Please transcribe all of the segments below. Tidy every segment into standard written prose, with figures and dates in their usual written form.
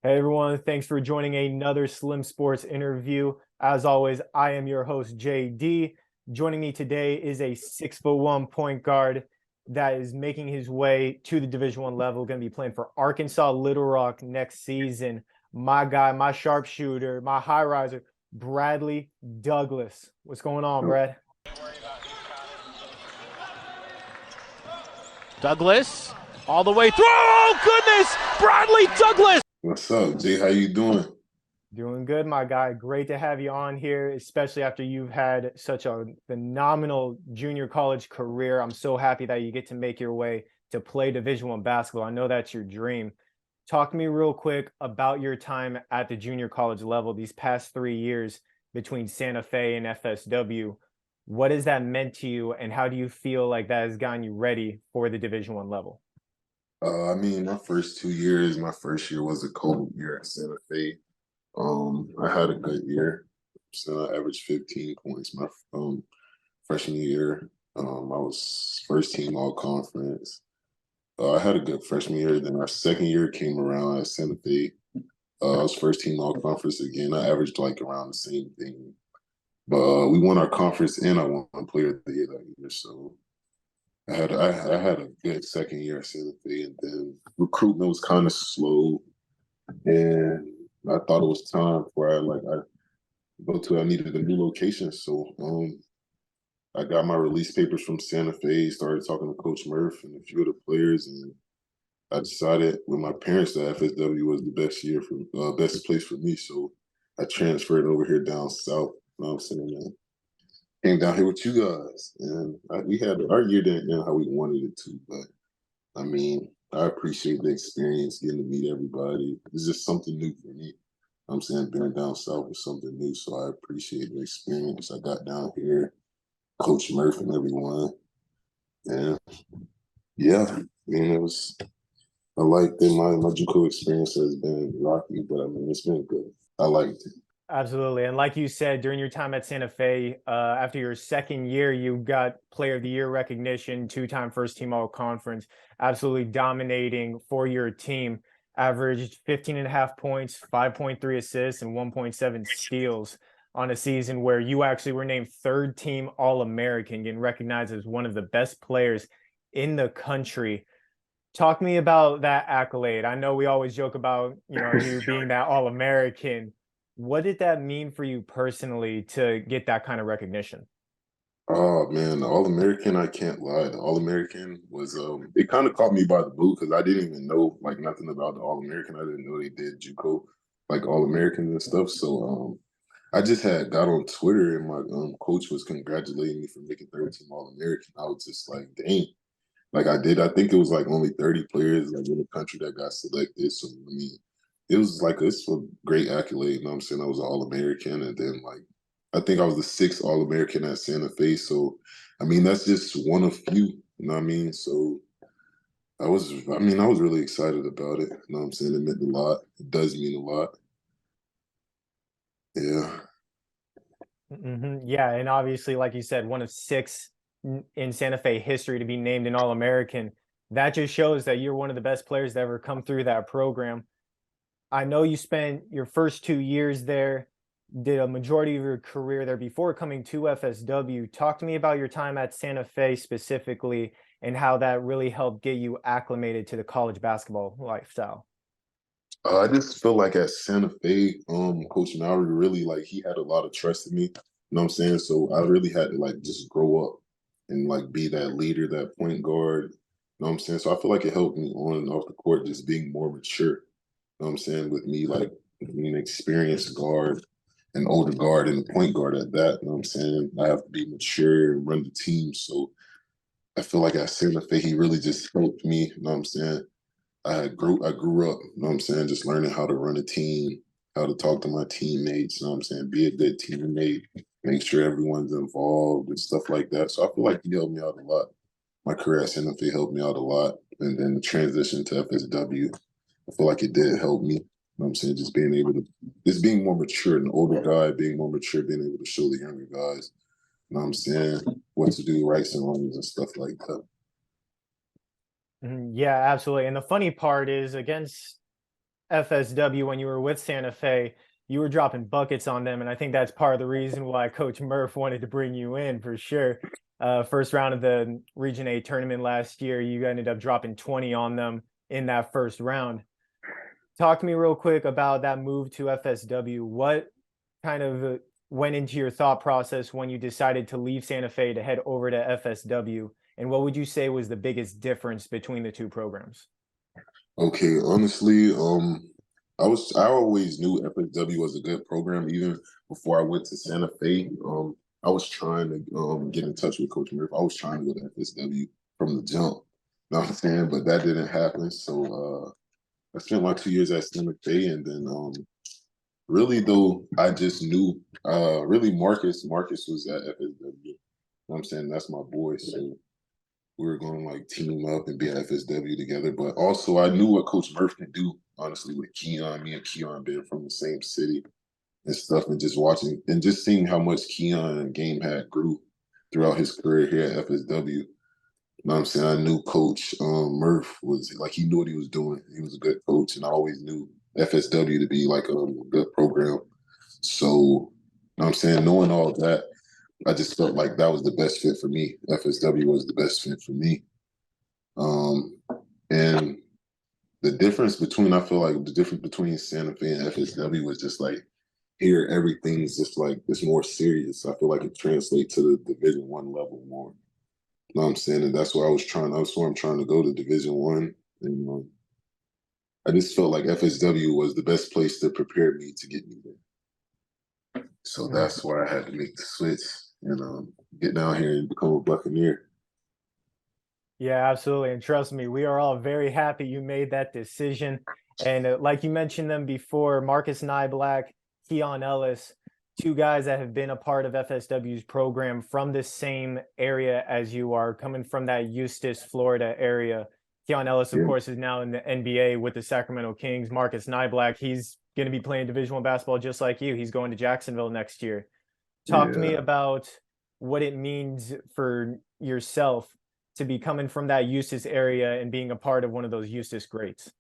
Hey everyone, thanks for joining another Slim Sports interview. As always, I am your host, JD. Joining me today is a 6'1" point guard that is making his way to the Division One level, going to be playing for Arkansas Little Rock next season. My guy, my sharpshooter, my high riser, Bradley Douglas. What's going on, Brad? Douglas, all the way through. Oh, goodness! Bradley Douglas! What's up, Jay? How you doing? Doing good, my guy. Great to have you on here, especially after you've had such a phenomenal junior college career. I'm so happy that you get to make your way to play Division One basketball. I know that's your dream. Talk to me real quick about your time at the junior college level these past 3 years between Santa Fe and FSW. What has that meant to you, and how do you feel like that has gotten you ready for the Division One level? My first 2 years, my first year was a COVID year at Santa Fe. I had a good year. So I averaged 15 points my freshman year. I was first team all conference. I had a good freshman year. Then our second year came around at Santa Fe. I was first team all conference again. I averaged like around the same thing. But we won our conference and I won player of the year that year. So I had a good second year at Santa Fe, and then recruitment was kind of slow, and I thought it was time for I needed a new location, so I got my release papers from Santa Fe, started talking to Coach Murph and a few of the players, and I decided with my parents that FSW was the best place for me, so I transferred over here down south. You know what I'm saying? Came down here with you guys, and we had our year didn't end how we wanted it to, but I appreciate the experience, getting to meet everybody. It's just something new for me. I'm saying being down south was something new, so I appreciate the experience I got down here, Coach Murphy and everyone. And yeah, it was. I liked it. My JUCO experience has been rocky, but it's been good. I liked it. Absolutely. And like you said, during your time at Santa Fe, after your second year, you got Player of the Year recognition, two-time first team all conference, absolutely dominating for your team, averaged 15 and a half points, 5.3 assists, and 1.7 steals on a season where you actually were named third team All-American, getting recognized as one of the best players in the country. Talk to me about that accolade. I know we always joke about, you being that All-American. What did that mean for you personally to get that kind of recognition? Oh man, the All American, I can't lie. The All American was it kind of caught me by the blue because I didn't even know like nothing about the All American. I didn't know they did JUCO like All Americans and stuff. So I just had got on Twitter and my coach was congratulating me for making third team All American. I was just like, dang. Like I think it was like only 30 players like in the country that got selected. So it was like it's a great accolade, you know what I'm saying? I was an All American, and then like I think I was the sixth All American at Santa Fe. So that's just one of few, you know what I mean? So I was really excited about it. You know what I'm saying? It meant a lot. It does mean a lot. Yeah. Yeah, and obviously, like you said, one of six in Santa Fe history to be named an All-American. That just shows that you're one of the best players to ever come through that program. I know you spent your first 2 years there, did a majority of your career there before coming to FSW. Talk to me about your time at Santa Fe specifically and how that really helped get you acclimated to the college basketball lifestyle. I just feel like at Santa Fe, Coach Maury really like he had a lot of trust in me. You know what I'm saying? So I really had to like just grow up and like be that leader, that point guard. You know what I'm saying? So I feel like it helped me on and off the court just being more mature. You know what I'm saying? With me like being an experienced guard, an older guard, and a point guard at that. You know what I'm saying? I have to be mature and run the team. So I feel like at Santa Fe, he really just helped me. You know what I'm saying? I grew up, you know what I'm saying, just learning how to run a team, how to talk to my teammates, you know what I'm saying, be a good teammate, make sure everyone's involved and stuff like that. So I feel like he helped me out a lot. My career at Santa Fe helped me out a lot. And then the transition to FSW, I feel like it did help me. You know what I'm saying? Just being more mature, an older guy, being more mature, being able to show the younger guys, you know what I'm saying, what to do, rights and wrongs and stuff like that. Yeah, absolutely. And the funny part is against FSW when you were with Santa Fe, you were dropping buckets on them, and I think that's part of the reason why Coach Murph wanted to bring you in for sure. First round of the Region A tournament last year, you ended up dropping 20 on them in that first round. Talk to me real quick about that move to FSW. What kind of went into your thought process when you decided to leave Santa Fe to head over to FSW? And what would you say was the biggest difference between the two programs? Okay, honestly, I always knew FSW was a good program even before I went to Santa Fe. I was trying to get in touch with Coach Murph. I was trying to go to FSW from the jump. Know what I'm saying? But that didn't happen. So I spent my 2 years at Santa Fe, and then really though I just knew really Marcus was at FSW. You know what I'm saying? That's my boy. So we were going to like team up and be at FSW together. But also I knew what Coach Murph can do, honestly, with Keon, me and Keon being from the same city and stuff, and just watching and just seeing how much Keon and Game had grew throughout his career here at FSW. You know what I'm saying? I knew Coach Murph was like, he knew what he was doing. He was a good coach, and I always knew FSW to be like a good program. So, you know what I'm saying? Knowing all that, I just felt like that was the best fit for me. FSW was the best fit for me. And I feel like the difference between Santa Fe and FSW was just like here, everything's just like it's more serious. I feel like it translates to the Division 1 level more. You know what I'm saying? And that's where I'm trying to go to Division 1. And I just felt like FSW was the best place to prepare me to get me there. So Mm. that's why I had to make the switch and get down here and become a Buccaneer. Yeah, absolutely. And trust me, we are all very happy you made that decision. And like you mentioned them before, Marcus Nyblack, Keon Ellis, two guys that have been a part of FSW's program from the same area as you are, coming from that Eustis, Florida area. Keon Ellis, of Yeah, course, is now in the NBA with the Sacramento Kings. Marcus Nyblack, he's going to be playing Division I basketball just like you. He's going to Jacksonville next year. Talk to me yeah. about what it means for yourself to be coming from that Eustis area and being a part of one of those Eustis greats.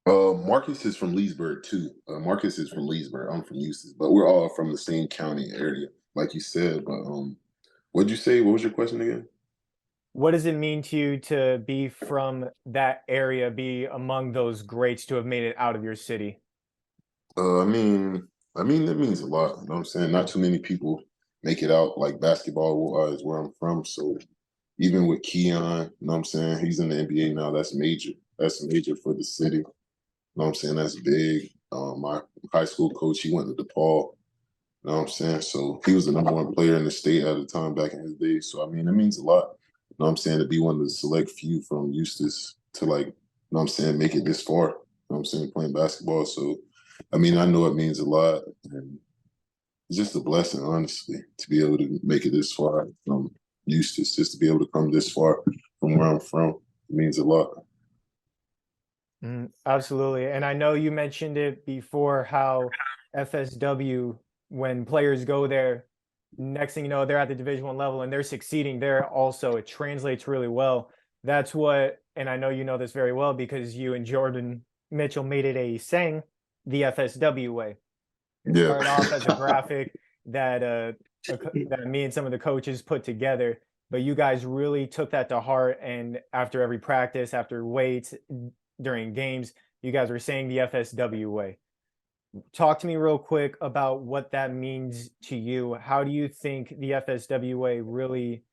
Marcus is from Leesburg too. Marcus is from Leesburg. I'm from Eustis, but we're all from the same county area, like you said. But what'd you say? What was your question again? What does it mean to you to be from that area, be among those greats to have made it out of your city? Uh, I mean, it means a lot. You know what I'm saying? Not too many people make it out like basketball is where I'm from. So even with Keon, you know what I'm saying? He's in the NBA now. That's major. That's major for the city. You know what I'm saying? That's big. My high school coach, he went to DePaul. You know what I'm saying? So he was the #1 player in the state at the time back in his day. So I mean, it means a lot. You know what I'm saying? To be one of the select few from Eustis to like, you know what I'm saying, make it this far. You know what I'm saying? Playing basketball. So I mean, I know it means a lot. And it's just a blessing, honestly, to be able to make it this far from Eustis, just to be able to come this far from where I'm from. It means a lot. Absolutely. And I know you mentioned it before how FSW, when players go there, next thing you know, they're at the Division I level and they're succeeding there also. It translates really well. That's what, and I know you know this very well because you and Jordan Mitchell made it a saying, the FSW way. It Yeah. started off as a graphic that that me and some of the coaches put together, but you guys really took that to heart. And after every practice, after weights, during games, you guys were saying the FSW way. Talk to me real quick about what that means to you. How do you think the FSW way really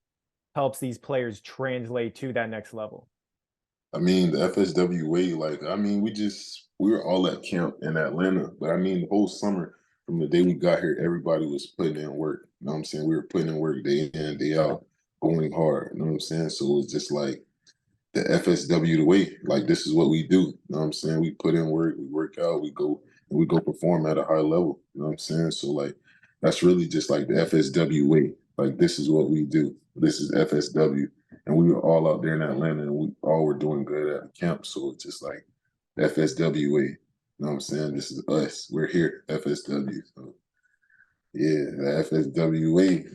helps these players translate to that next level? I mean, the FSW way, like, I mean, we were all at camp in Atlanta, but I mean, the whole summer from the day we got here, everybody was putting in work. You know what I'm saying? We were putting in work day in, day out, going hard. You know what I'm saying? So it was just like the FSW the way. Like, this is what we do. You know what I'm saying? We put in work, we work out, we go perform at a high level. You know what I'm saying? So, like, that's really just like the FSW way. Like, this is what we do. This is FSW. And we were all out there in Atlanta and we all were doing good at the camp. So it's just like FSW way. You know what I'm saying? This is us. We're here, FSW. So yeah, the FSW way.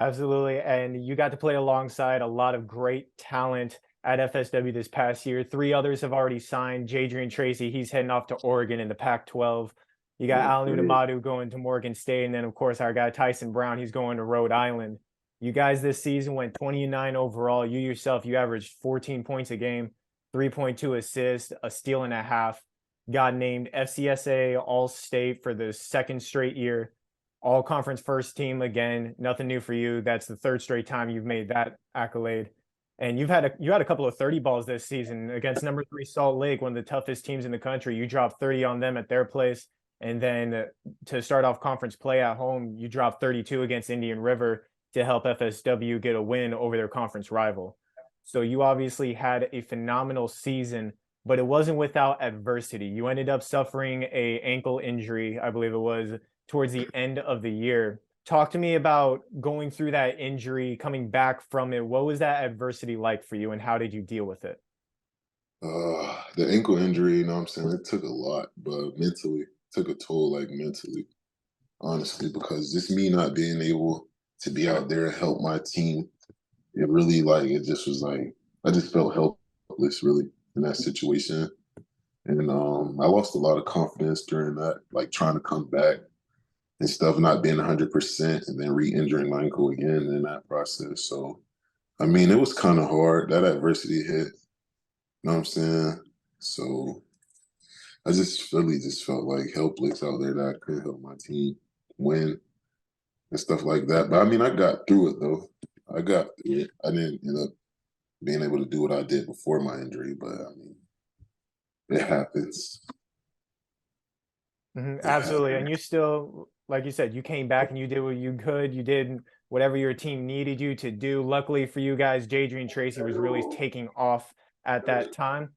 Absolutely. And you got to play alongside a lot of great talent at FSW this past year. 3 others have already signed. Jadrian Tracy, he's heading off to Oregon in the Pac-12. You got Yeah, Alan great. Unamadu going to Morgan State, and then of course our guy Tyson Brown, he's going to Rhode Island. You guys this season went 20-9 overall. You yourself, you averaged 14 points a game, 3.2 assists, a steal and a half. Got named FCSAA All-State for the second straight year. All conference first team again. Nothing new for you. That's the third straight time you've made that accolade. And you had a couple of 30 balls this season against number 3 Salt Lake, one of the toughest teams in the country. You dropped 30 on them at their place. And then to start off conference play at home, you dropped 32 against Indian River to help FSW get a win over their conference rival. So you obviously had a phenomenal season, but it wasn't without adversity. You ended up suffering a ankle injury, I believe it was, towards the end of the year. Talk to me about going through that injury, coming back from it. What was that adversity like for you, and how did you deal with it? The ankle injury, you know what I'm saying, it took a lot, but mentally, took a toll, like mentally, honestly, because just me not being able to be out there and help my team, it really like it just was like I just felt helpless really in that situation. And I lost a lot of confidence during that, like trying to come back and stuff, not being 100% and then re-injuring my ankle again in that process. So, I mean, it was kind of hard. That adversity hit, you know what I'm saying? So I just really just felt like helpless out there that I couldn't help my team win and stuff like that. But I mean, I got through it though. I got through it. I didn't end up being able to do what I did before my injury, but I mean, it happens. It Absolutely. And happens. you still, like you said, you came back and you did what you could. You did whatever your team needed you to do. Luckily for you guys, Jadrian Tracy was really taking off at that time.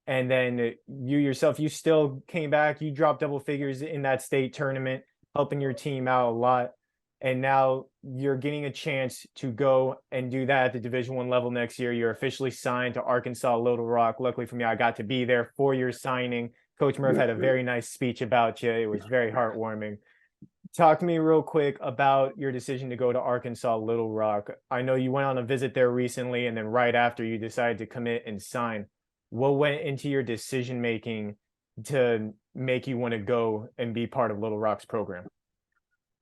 And then you yourself, you still came back. You dropped double figures in that state tournament, helping your team out a lot. And now you're getting a chance to go and do that at the Division I level next year. You're officially signed to Arkansas Little Rock. Luckily for me, I got to be there for your signing. Coach Murph Yeah, had a very nice speech about you. It was very heartwarming. Talk to me real quick about your decision to go to Arkansas Little Rock. I know you went on a visit there recently, and then right after you decided to commit and sign. What went into your decision making to make you want to go and be part of Little Rock's program?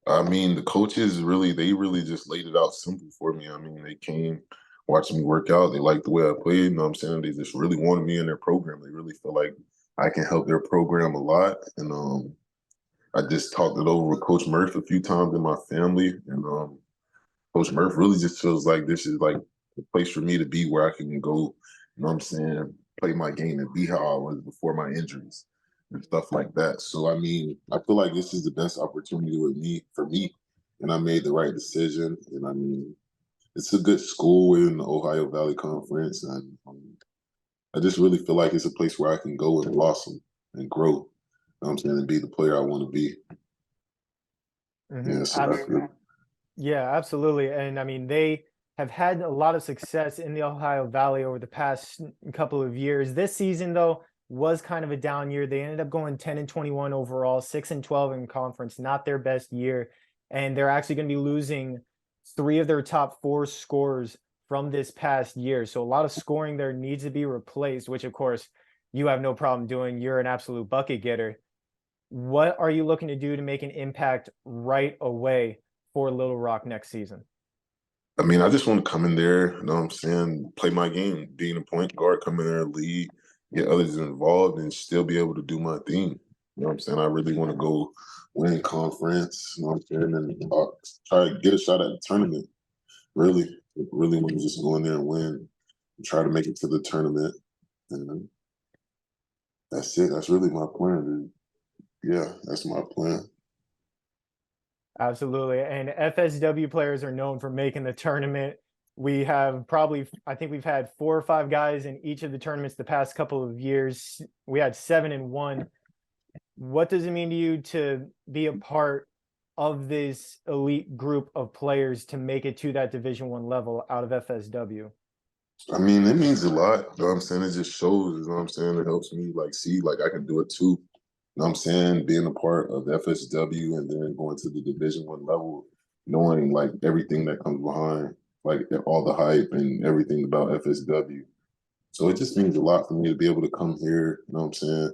I mean, the coaches really, they really just laid it out simple for me. I mean, they came, watched me work out. They liked the way I played. You know what I'm saying? They just really wanted me in their program. They really feel like I can help their program a lot. And I just talked it over with Coach Murph a few times in my family. And Coach Murph really just feels like this is like the place for me to be where I can go, you know what I'm saying, play my game and be how I was before my injuries and stuff like that. So I mean, I feel like this is the best opportunity with me for me. And I made the right decision. And I mean, it's a good school in the Ohio Valley Conference. And I just really feel like it's a place where I can go and blossom and grow. You know what I'm saying, and be the player I want to be. Yeah, so that's good. Yeah, absolutely. And I mean, they have had a lot of success in the Ohio Valley over the past couple of years. This season, though, was kind of a down year. They ended up going 10-21 overall, 6-12 in conference, not their best year. And they're actually going to be losing 3 of their top 4 scorers from this past year. So a lot of scoring there needs to be replaced, which of course you have no problem doing. You're an absolute bucket getter. What are you looking to do to make an impact right away for Little Rock next season? I mean, I just want to come in there, you know what I'm saying, play my game, being a point guard, come in there, lead, get others involved, and still be able to do my thing. You know what I'm saying? I really want to go win conference, you know what I'm saying, and try to get a shot at the tournament. Really, really want to just go in there and win and try to make it to the tournament. And that's it. That's really my plan, dude. Yeah, that's my plan. Absolutely. And FSW players are known for making the tournament. We have probably, I think we've had 4 or 5 guys in each of the tournaments the past couple of years. We had 7 and 1. What does it mean to you to be a part of this elite group of players to make it to that Division I level out of FSW? I mean, it means a lot. You know what I'm saying? It just shows, you know what I'm saying? It helps me like see like I can do it too. You know what I'm saying? Being a part of FSW and then going to the Division One level, knowing like everything that comes behind, like all the hype and everything about FSW. So it just means a lot for me to be able to come here, you know what I'm saying,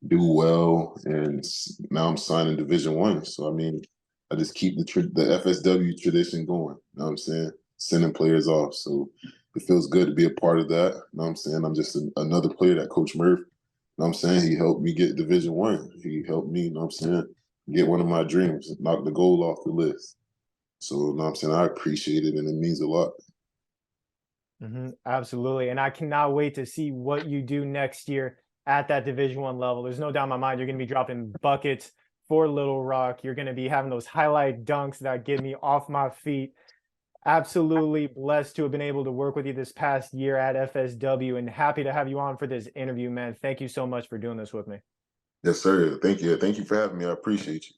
do well, and now I'm signing Division I. So I mean, I just keep the FSW tradition going. You know what I'm saying? Sending players off. So it feels good to be a part of that. You know what I'm saying? I'm just another player that Coach Murph. You know what I'm saying? He helped me get Division I. He helped me. You know what I'm saying? Get one of my dreams, knock the goal off the list. So you know what I'm saying? I appreciate it, and it means a lot. Absolutely. And I cannot wait to see what you do next year at that Division I level. There's no doubt in my mind you're going to be dropping buckets for Little Rock. You're going to be having those highlight dunks that get me off my feet. Absolutely blessed to have been able to work with you this past year at FSW, and happy to have you on for this interview, man. Thank you so much for doing this with me. Yes, sir. Thank you. Thank you for having me. I appreciate you.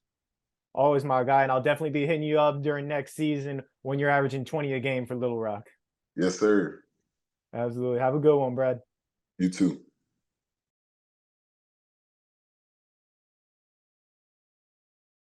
Always my guy, and I'll definitely be hitting you up during next season when you're averaging 20 a game for Little Rock. Yes, sir. Absolutely. Have a good one, Brad. You too.